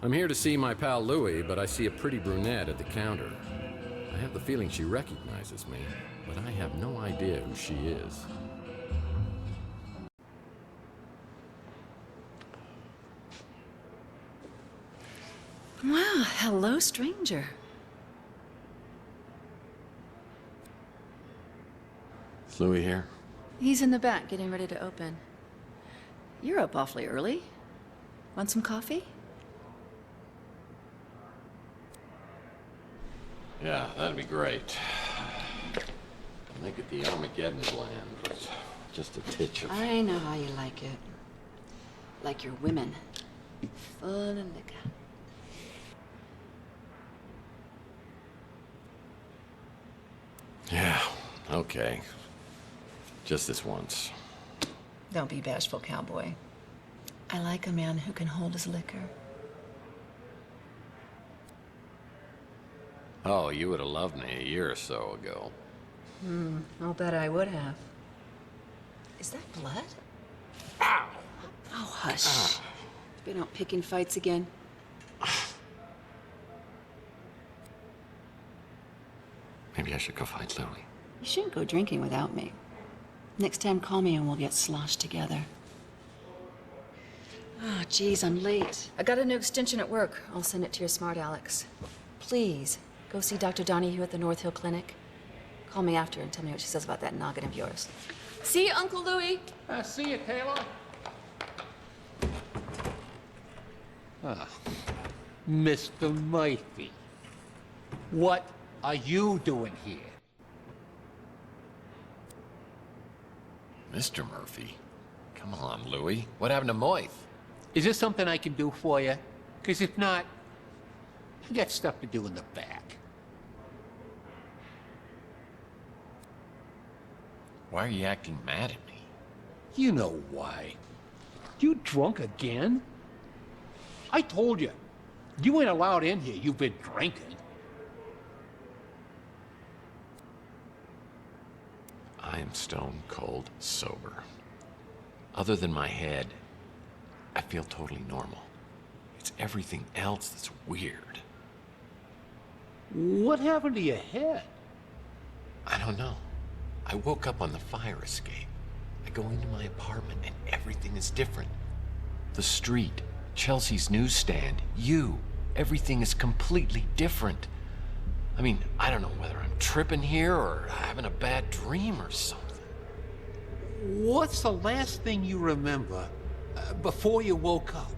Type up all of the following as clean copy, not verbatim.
I'm here to see my pal Louie, but I see a pretty brunette at the counter. I have the feeling she recognizes me, but I have no idea who she is. Well, hello, stranger. Is Louie here? He's in the back, getting ready to open. You're up awfully early. Want some coffee? Yeah, that'd be great. Make it the Armageddon's land, but just a titch of... I know how you like it. Like your women. Full of liquor. Yeah, okay. Just this once. Don't be bashful, cowboy. I like a man who can hold his liquor. Oh, you would have loved me a year or so ago. I'll bet I would have. Is that blood? Ow! Oh, hush. Been out picking fights again? Maybe I should go find Louie. You shouldn't go drinking without me. Next time, call me and we'll get sloshed together. Oh, geez, I'm late. I got a new extension at work. I'll send it to your smart Alex. Please, go see Dr. Donahue at the North Hill Clinic. Call me after and tell me what she says about that noggin of yours. See you, Uncle Louie. See you, Taylor. Mr. Murphy, what are you doing here? Mr. Murphy? Come on, Louie. What happened to Moith? Is there something I can do for you? Because if not, I got stuff to do in the back. Why are you acting mad at me? You know why. You drunk again? I told you. You ain't allowed in here. You've been drinking. I am stone cold sober. Other than my head, I feel totally normal. It's everything else that's weird. What happened to your head? I don't know. I woke up on the fire escape. I go into my apartment and everything is different. The street, Chelsea's newsstand, you. Everything is completely different. I mean, I don't know whether I'm tripping here or having a bad dream or something. What's the last thing you remember before you woke up?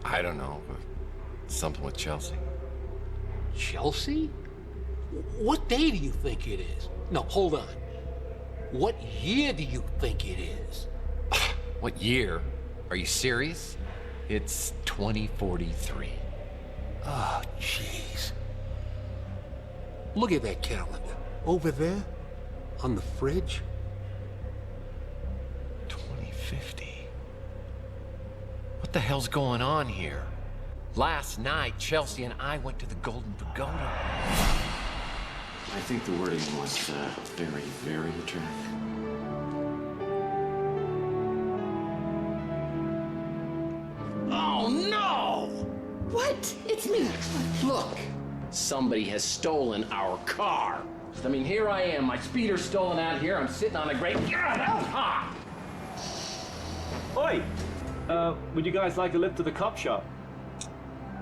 I don't know. Something with Chelsea. Chelsea? What day do you think it is? No, hold on. What year do you think it is? What year? Are you serious? It's 2043. Oh, jeez. Look at that calendar. Over there, on the fridge. 2050. What the hell's going on here? Last night, Chelsea and I went to the Golden Pagoda. I think the wording was very, very attractive. Oh, no! What? It's me. Look, somebody has stolen our car. I mean, here I am, my speeder's stolen out here. I'm sitting on a great... Ah! Oi! Would you guys like a lift to the cop shop?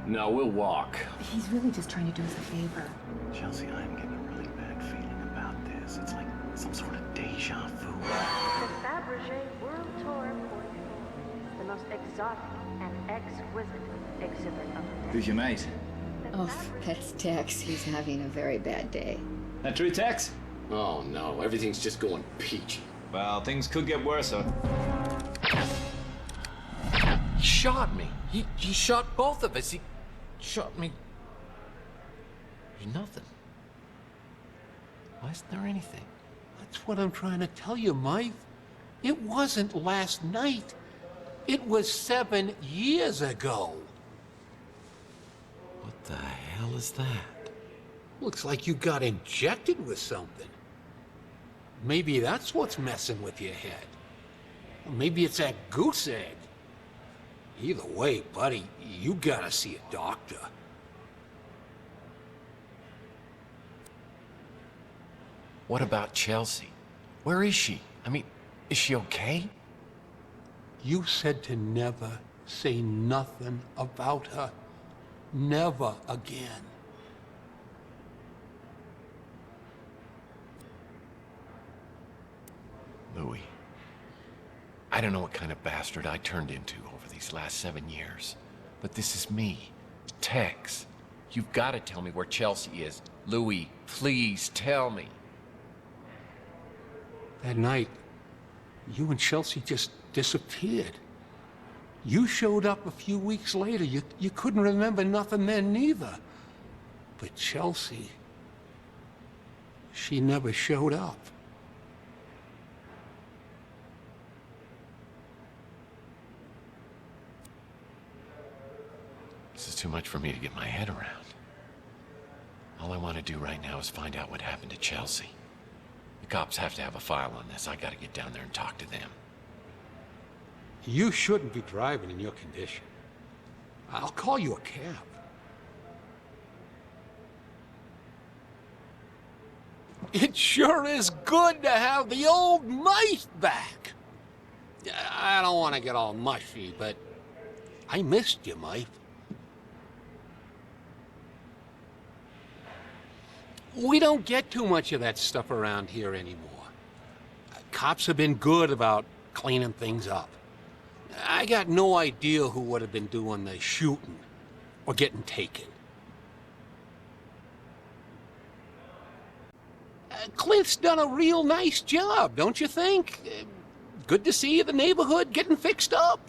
No, we'll walk. He's really just trying to do us a favor. Chelsea, I'm getting a really bad feeling about this. It's like some sort of deja vu. The Fabergé World Tour 44, the most exotic and exquisite exhibit of the day. Who's your mate? Oh, that's Tex. He's having a very bad day. That true, Tex? Oh, no, everything's just going peachy. Well, things could get worse, huh? He shot me. He shot both of us. He shot me. There's nothing. Why isn't there anything? That's what I'm trying to tell you, Mike. It wasn't last night. It was 7 years ago. What the hell is that? Looks like you got injected with something. Maybe that's what's messing with your head. Or maybe it's that goose egg. Either way, buddy, you gotta see a doctor. What about Chelsea? Where is she? I mean, is she okay? You said to never say nothing about her. Never again. Louis, I don't know what kind of bastard I turned into over these last 7 years, but this is me, Tex. You've got to tell me where Chelsea is. Louis, please tell me. That night, you and Chelsea just disappeared. You showed up a few weeks later. You couldn't remember nothing then neither. But Chelsea, she never showed up. This is too much for me to get my head around. All I want to do right now is find out what happened to Chelsea. The cops have to have a file on this. I got to get down there and talk to them. You shouldn't be driving in your condition. I'll call you a cab. It sure is good to have the old mice back. I don't want to get all mushy, but I missed you, Mike. We don't get too much of that stuff around here anymore. Cops have been good about cleaning things up. I got no idea who would have been doing the shooting or getting taken. Clint's done a real nice job, don't you think? Good to see the neighborhood getting fixed up.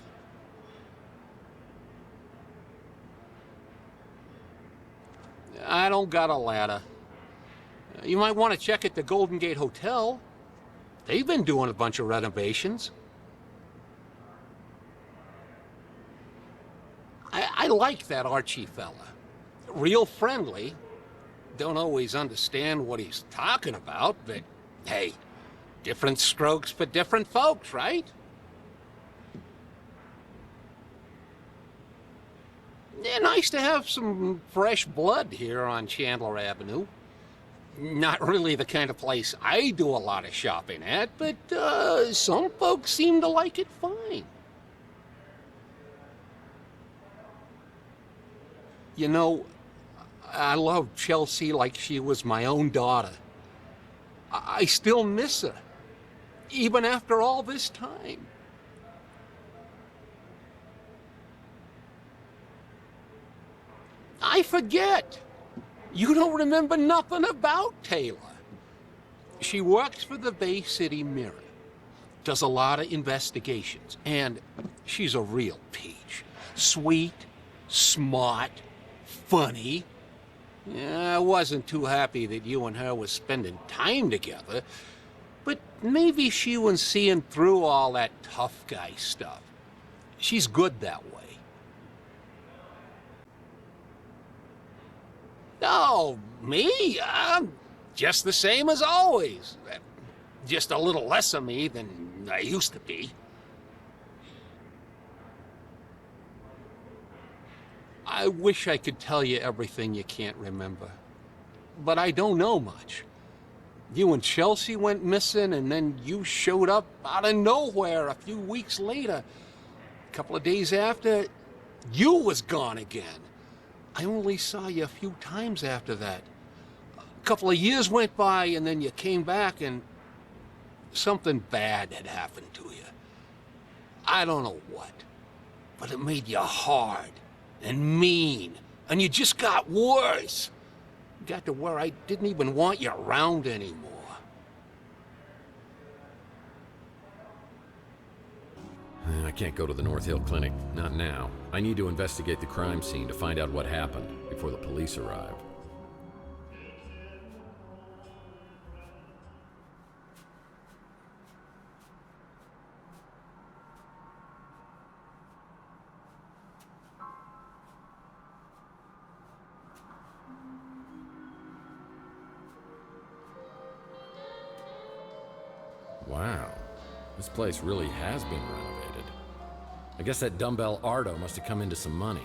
I don't got a ladder. You might want to check at the Golden Gate Hotel. They've been doing a bunch of renovations. I like that Archie fella. Real friendly. Don't always understand what he's talking about, but hey, different strokes for different folks, right? Yeah, nice to have some fresh blood here on Chandler Avenue. Not really the kind of place I do a lot of shopping at, but some folks seem to like it fine. You know, I love Chelsea like she was my own daughter. I still miss her, even after all this time. I forget. You don't remember nothing about Taylor. She works for the Bay City Mirror, does a lot of investigations, and she's a real peach. Sweet, smart, funny. I wasn't too happy that you and her was spending time together, but maybe she was seeing through all that tough guy stuff. She's good that way. Oh, me? I'm just the same as always. Just a little less of me than I used to be. I wish I could tell you everything you can't remember, but I don't know much. You and Chelsea went missing, and then you showed up out of nowhere a few weeks later. A couple of days after, you was gone again. I only saw you a few times after that. A couple of years went by, and then you came back, and something bad had happened to you. I don't know what, but it made you hard and mean, and you just got worse. Got to where I didn't even want you around anymore. I can't go to the North Hill Clinic. Not now. I need to investigate the crime scene to find out what happened before the police arrive. Wow. This place really has been renovated. I guess that dumbbell Ardo must have come into some money.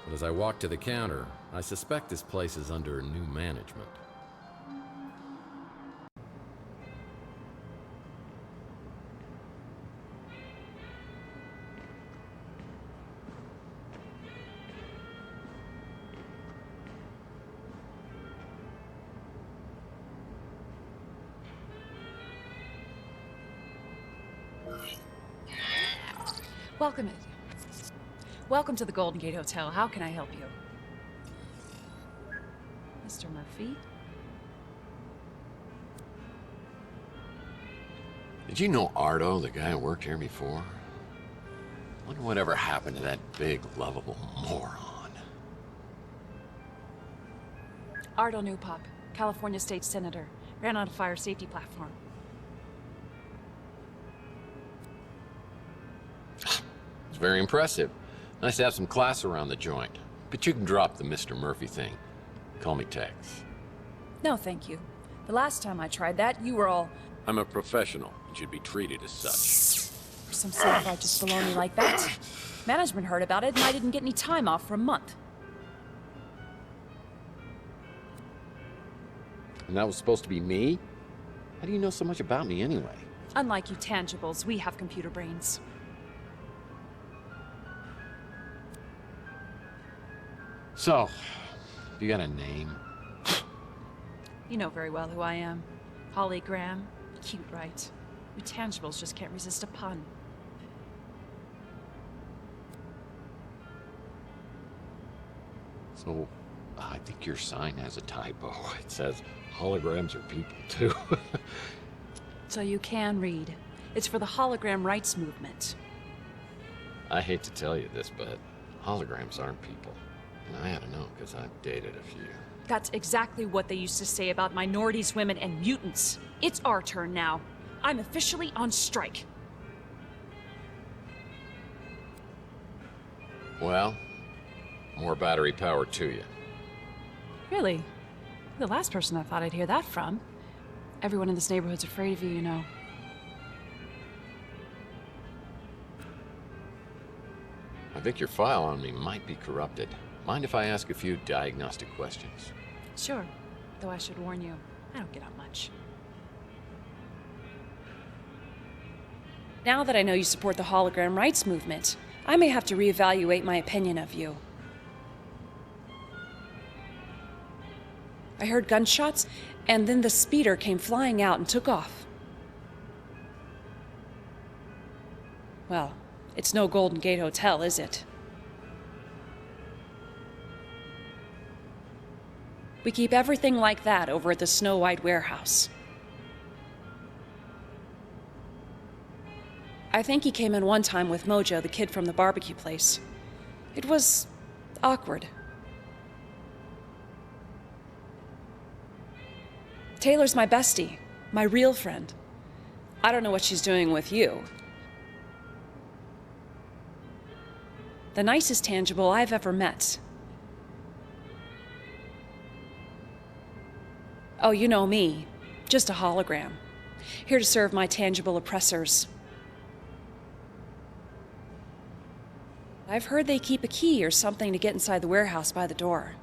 But as I walk to the counter, I suspect this place is under new management. Welcome to the Golden Gate Hotel. How can I help you? Mr. Murphy? Did you know Ardo, the guy who worked here before? Wonder whatever happened to that big, lovable moron. Ardo Newpop, California State Senator. Ran on a fire safety platform. It's very impressive. Nice to have some class around the joint. But you can drop the Mr. Murphy thing. Call me Tex. No, thank you. The last time I tried that, you were all... I'm a professional and should be treated as such. For some self-righteous baloney like that. Management heard about it and I didn't get any time off for a month. And that was supposed to be me? How do you know so much about me anyway? Unlike you tangibles, we have computer brains. So, you got a name? You know very well who I am. Holly Graham. Cute, right? You tangibles just can't resist a pun. So, I think your sign has a typo. It says holograms are people, too. So you can read. It's for the hologram rights movement. I hate to tell you this, but holograms aren't people. And I ought to know, because I've dated a few. That's exactly what they used to say about minorities, women, and mutants. It's our turn now. I'm officially on strike. Well, more battery power to you. Really? You're the last person I thought I'd hear that from. Everyone in this neighborhood's afraid of you, you know. I think your file on me might be corrupted. Mind if I ask a few diagnostic questions? Sure. Though I should warn you, I don't get out much. Now that I know you support the hologram rights movement, I may have to reevaluate my opinion of you. I heard gunshots, and then the speeder came flying out and took off. Well, it's no Golden Gate Hotel, is it? We keep everything like that over at the Snow White warehouse. I think he came in one time with Mojo, the kid from the barbecue place. It was awkward. Taylor's my bestie, my real friend. I don't know what she's doing with you. The nicest tangible I've ever met. Oh, you know me. Just a hologram. Here to serve my tangible oppressors. I've heard they keep a key or something to get inside the warehouse by the door.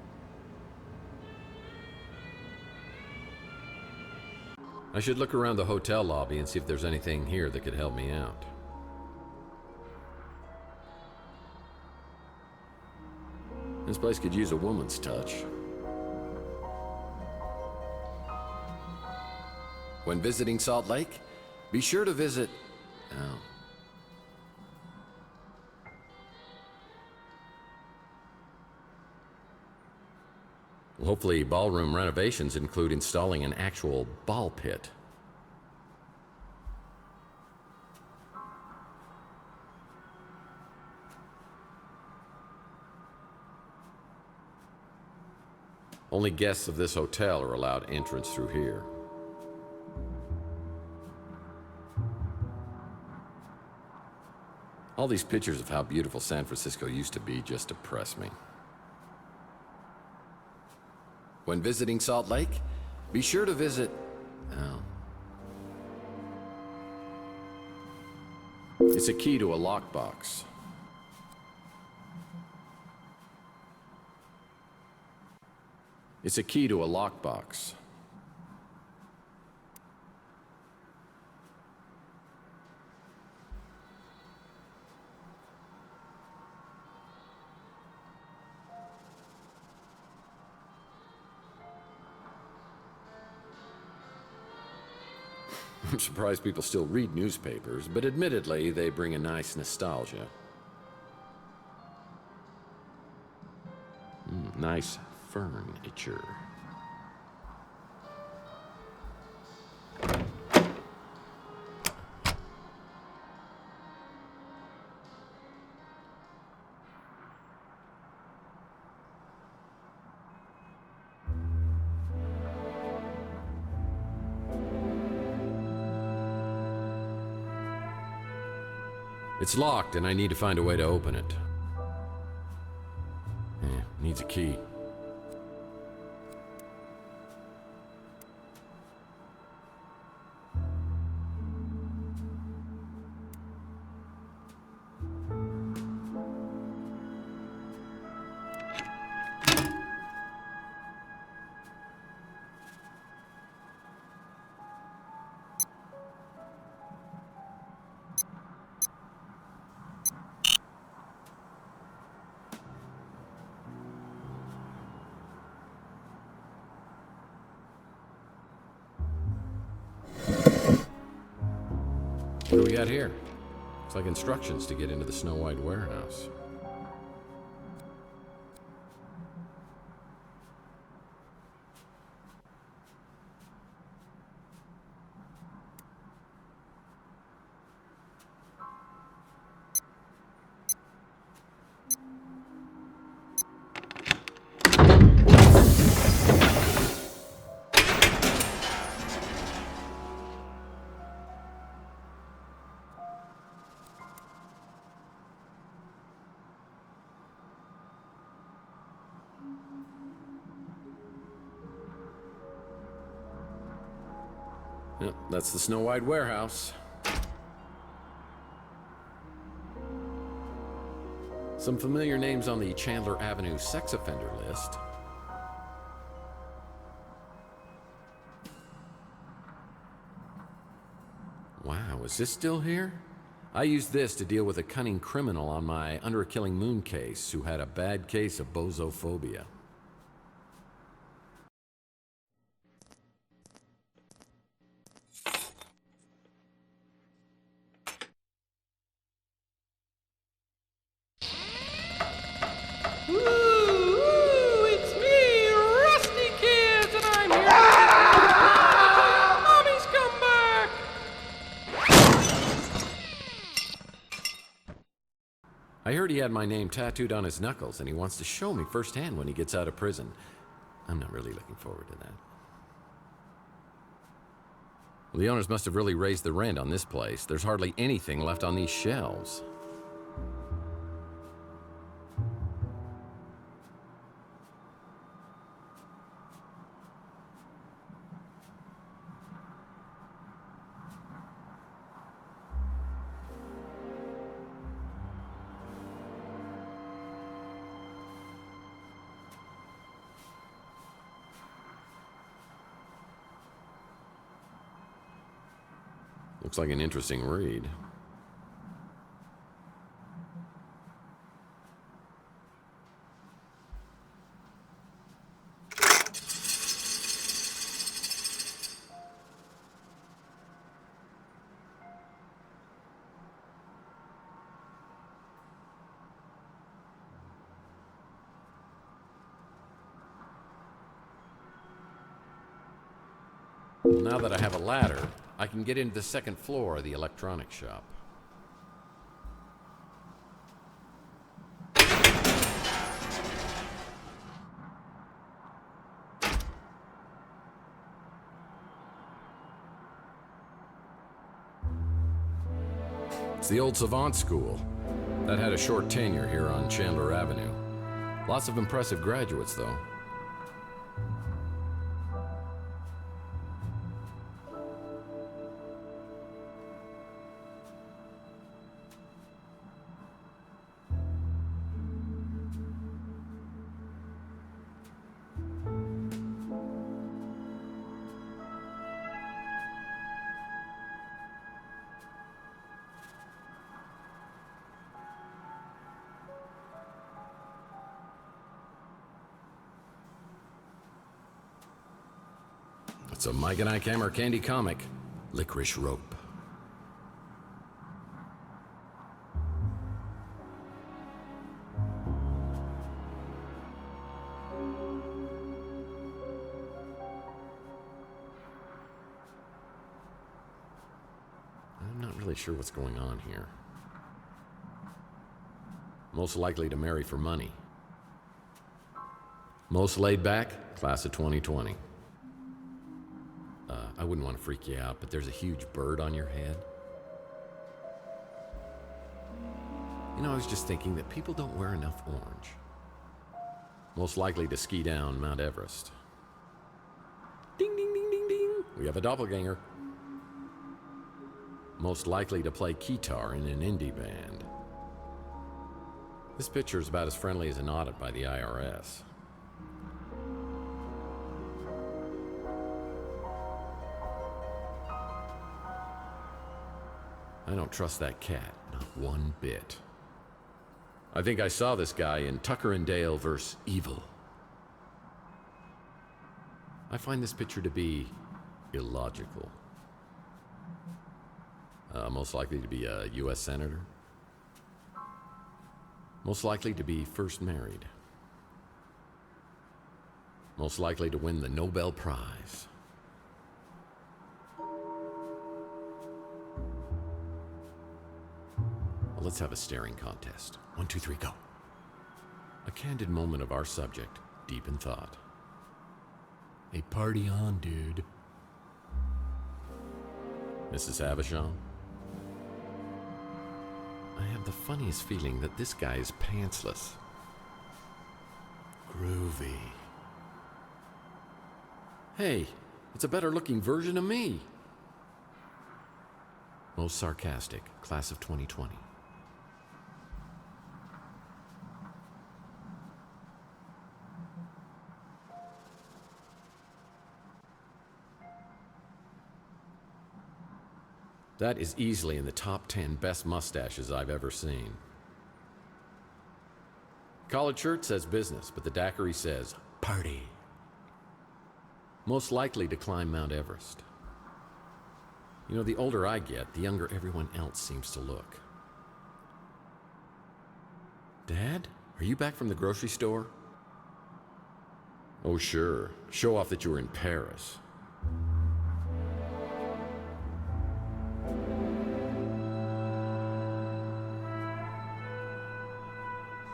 I should look around the hotel lobby and see if there's anything here that could help me out. This place could use a woman's touch. When visiting Salt Lake, be sure to visit... Oh. Well, hopefully ballroom renovations include installing an actual ball pit. Only guests of this hotel are allowed entrance through here. All these pictures of how beautiful San Francisco used to be just depress me. When visiting Salt Lake, be sure to visit... Oh. It's a key to a lockbox. It's a key to a lockbox. I'm surprised people still read newspapers, but admittedly, they bring a nice nostalgia. Nice furniture. It's locked, and I need to find a way to open it. Needs a key. What do we got here? Looks like instructions to get into the Snow White warehouse. Yep, that's the Snow White warehouse. Some familiar names on the Chandler Avenue sex offender list. Wow, is this still here? I used this to deal with a cunning criminal on my Under a Killing Moon case who had a bad case of bozophobia. It's me, Rusty Kids, and I'm here. Mommy's come back. I heard he had my name tattooed on his knuckles, and he wants to show me firsthand when he gets out of prison. I'm not really looking forward to that. Well, the owners must have really raised the rent on this place. There's hardly anything left on these shelves. Looks like an interesting read. Well, now that I have a ladder, I can get into the second floor of the electronics shop. It's the old Savant School. That had a short tenure here on Chandler Avenue. Lots of impressive graduates, though. It's a Mike and Ike Hammer Candy comic, Licorice Rope. I'm not really sure what's going on here. Most likely to marry for money. Most laid back, class of 2020. I wouldn't want to freak you out, but there's a huge bird on your head. You know, I was just thinking that people don't wear enough orange. Most likely to ski down Mount Everest. Ding, ding, ding, ding, ding. We have a doppelganger. Most likely to play guitar in an indie band. This picture is about as friendly as an audit by the IRS. I don't trust that cat, not one bit. I think I saw this guy in Tucker and Dale vs. Evil. I find this picture to be illogical. Most likely to be a U.S. Senator. Most likely to be first married. Most likely to win the Nobel Prize. Well, let's have a staring contest. 1, 2, 3, go. A candid moment of our subject, deep in thought. A party on, dude. Mrs. Havisham? I have the funniest feeling that this guy is pantsless. Groovy. Hey, it's a better looking version of me. Most sarcastic, class of 2020. That is easily in the top 10 best mustaches I've ever seen. Collared shirt says business, but the daiquiri says party. Most likely to climb Mount Everest. You know, the older I get, the younger everyone else seems to look. Dad, are you back from the grocery store? Oh, sure. Show off that you were in Paris.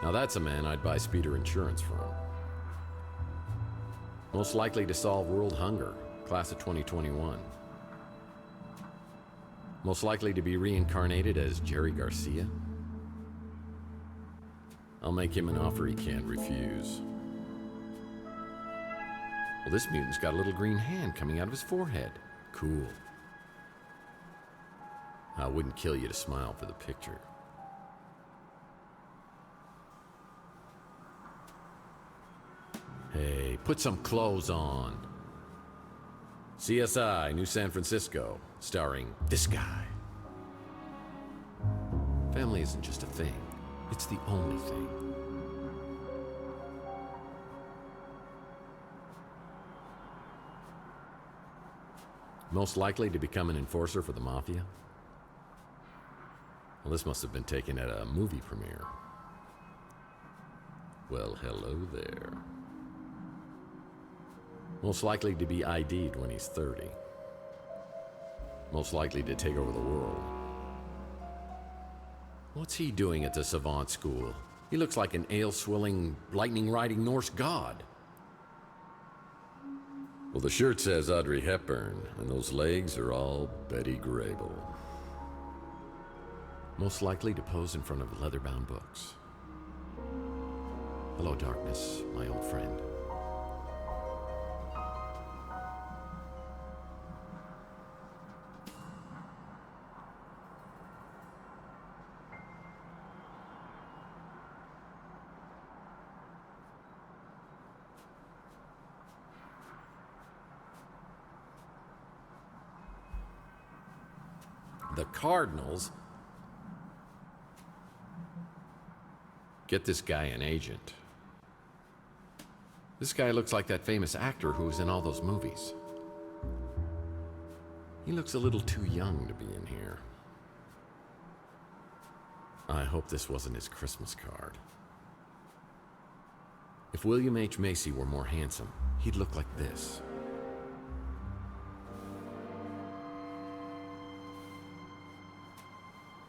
Now that's a man I'd buy speeder insurance from. Most likely to solve world hunger, class of 2021. Most likely to be reincarnated as Jerry Garcia. I'll make him an offer he can't refuse. Well, this mutant's got a little green hand coming out of his forehead. Cool. I wouldn't kill you to smile for the picture. Hey, put some clothes on. CSI, New San Francisco, starring this guy. Family isn't just a thing, it's the only thing. Most likely to become an enforcer for the mafia? Well, this must have been taken at a movie premiere. Well, hello there. Most likely to be ID'd when he's 30. Most likely to take over the world. What's he doing at the Savant School? He looks like an ale-swilling, lightning-riding Norse god. Well, the shirt says Audrey Hepburn, and those legs are all Betty Grable. Most likely to pose in front of leather-bound books. Hello, darkness, my old friend. The Cardinals? Get this guy an agent. This guy looks like that famous actor who was in all those movies. He looks a little too young to be in here. I hope this wasn't his Christmas card. If William H. Macy were more handsome, he'd look like this.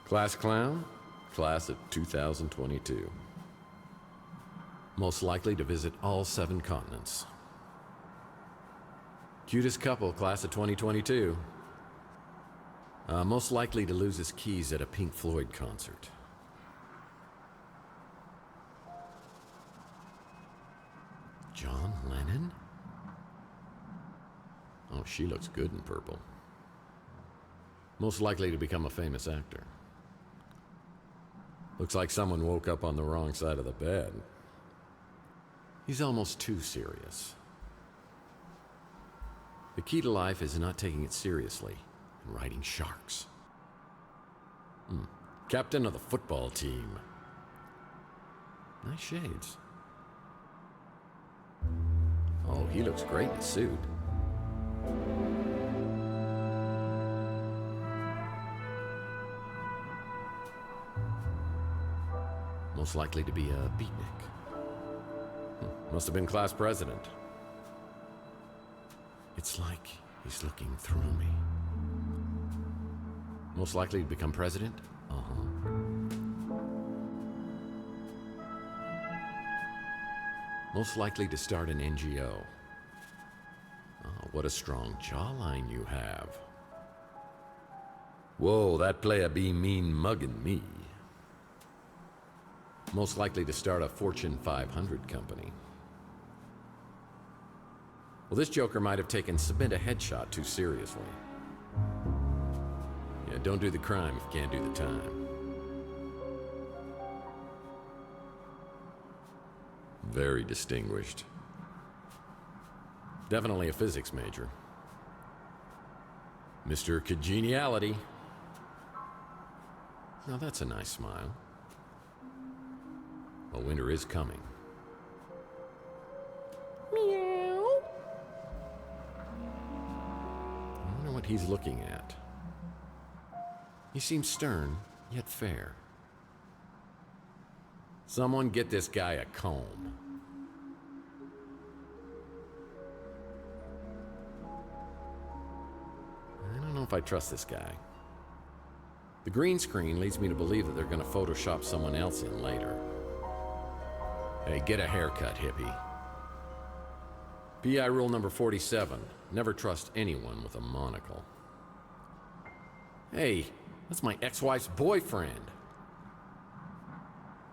Class clown? Class of 2022. Most likely to visit all 7 continents. Cutest couple, class of 2022. Most likely to lose his keys at a Pink Floyd concert. John Lennon? Oh, she looks good in purple. Most likely to become a famous actor. Looks like someone woke up on the wrong side of the bed. He's almost too serious. The key to life is not taking it seriously and riding sharks. Captain of the football team. Nice shades. Oh, he looks great in a suit. Most likely to be a beatnik. Must have been class president. It's like he's looking through me. Most likely to become president? Most likely to start an NGO. Oh, what a strong jawline you have. Whoa, that player be mean mugging me. Most likely to start a Fortune 500 company. Well, this joker might have taken submit a headshot too seriously. Yeah, don't do the crime if you can't do the time. Very distinguished. Definitely a physics major. Mr. Congeniality. Now that's a nice smile. Well, winter is coming. Meow. I wonder what he's looking at. He seems stern, yet fair. Someone get this guy a comb. I don't know if I trust this guy. The green screen leads me to believe that they're going to Photoshop someone else in later. Hey, get a haircut, hippie. PI rule number 47. Never trust anyone with a monocle. Hey, that's my ex-wife's boyfriend.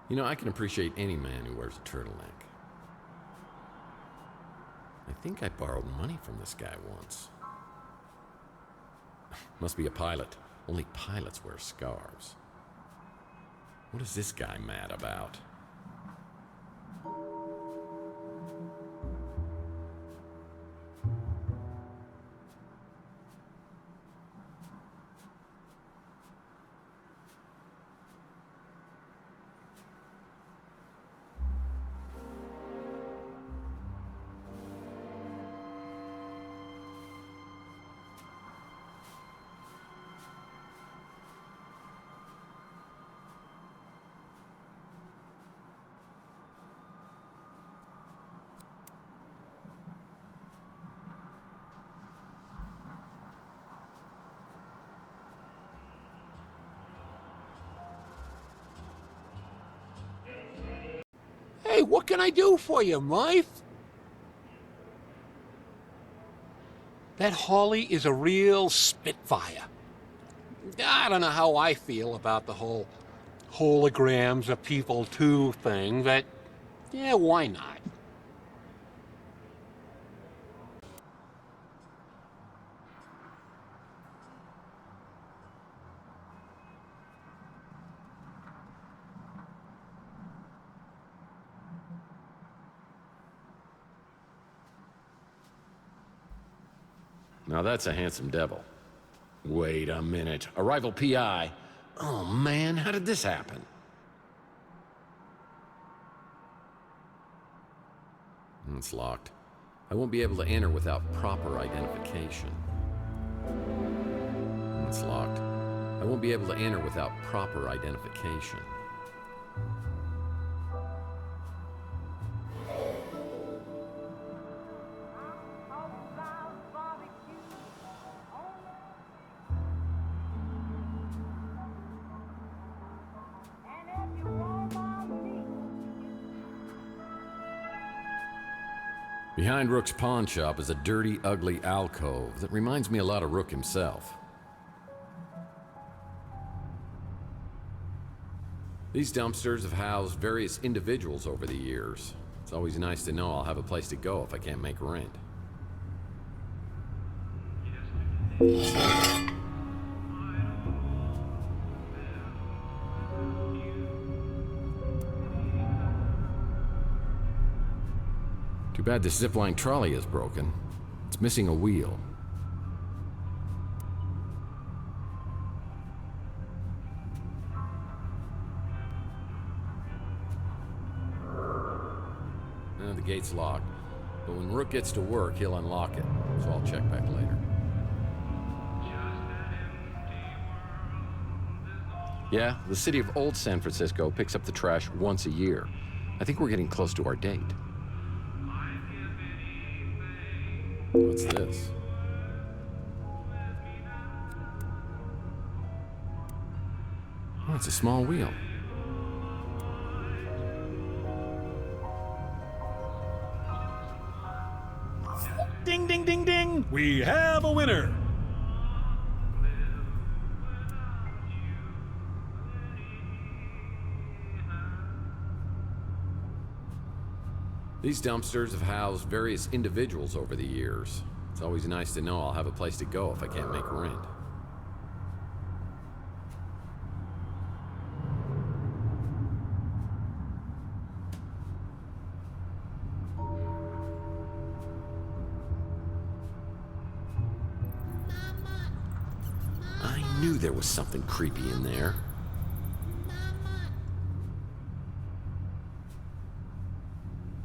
You know, I can appreciate any man who wears a turtleneck. I think I borrowed money from this guy once. Must be a pilot. Only pilots wear scarves. What is this guy mad about? Hey, what can I do for you, Murph? That Holly is a real spitfire. I don't know how I feel about the whole holograms of people too thing, but yeah, why not? Now that's a handsome devil. Wait a minute. A rival PI. Oh man, how did this happen? It's locked. I won't be able to enter without proper identification. It's locked. I won't be able to enter without proper identification. Behind Rook's pawn shop is a dirty, ugly alcove that reminds me a lot of Rook himself. These dumpsters have housed various individuals over the years. It's always nice to know I'll have a place to go if I can't make rent. Too bad this zipline trolley is broken. It's missing a wheel. The gate's locked, but when Rook gets to work, he'll unlock it, so I'll check back later. Yeah, the city of Old San Francisco picks up the trash once a year. I think we're getting close to our date. What's this? Oh, it's a small wheel. Ding, ding, ding, ding! We have a winner! These dumpsters have housed various individuals over the years. It's always nice to know I'll have a place to go if I can't make rent. I knew there was something creepy in there.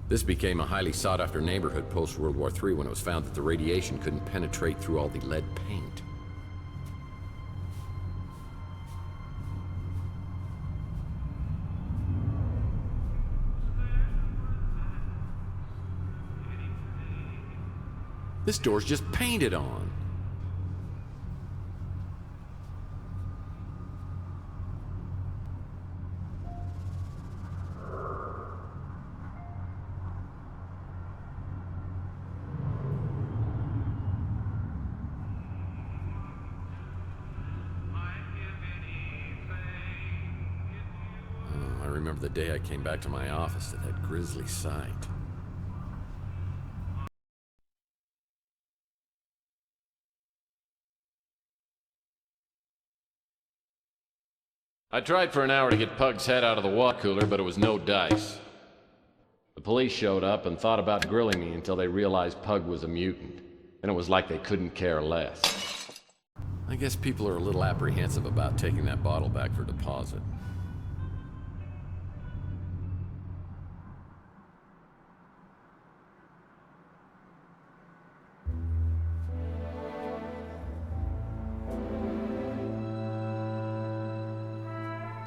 This became a highly sought-after neighborhood post-World War III when it was found that the radiation couldn't penetrate through all the lead paint. This door's just painted on. I remember the day I came back to my office to that grisly sight. I tried for an hour to get Pug's head out of the water cooler, but it was no dice. The police showed up and thought about grilling me until they realized Pug was a mutant. And it was like they couldn't care less. I guess people are a little apprehensive about taking that bottle back for deposit.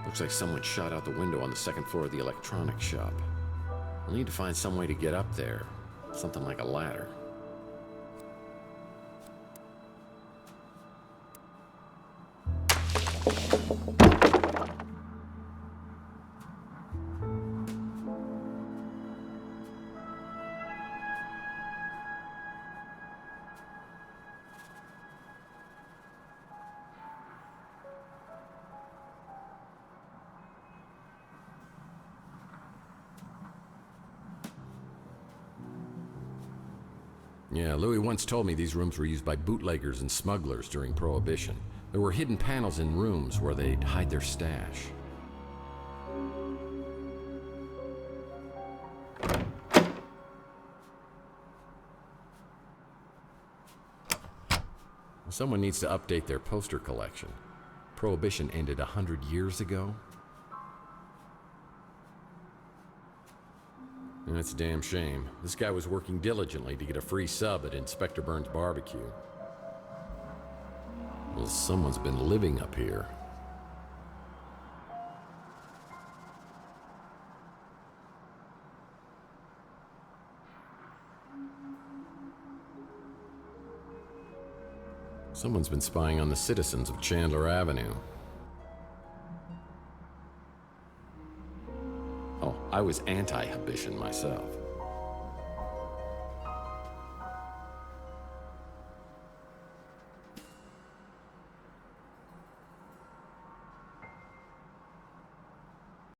Looks like someone shot out the window on the second floor of the electronics shop. I'll need to find some way to get up there. Something like a ladder. Yeah, Louis once told me these rooms were used by bootleggers and smugglers during Prohibition. There were hidden panels in rooms where they'd hide their stash. Someone needs to update their poster collection. Prohibition ended 100 years ago. And it's a damn shame. This guy was working diligently to get a free sub at Inspector Burns' barbecue. Well, someone's been living up here. Someone's been spying on the citizens of Chandler Avenue. Oh, I was anti-Habitian myself.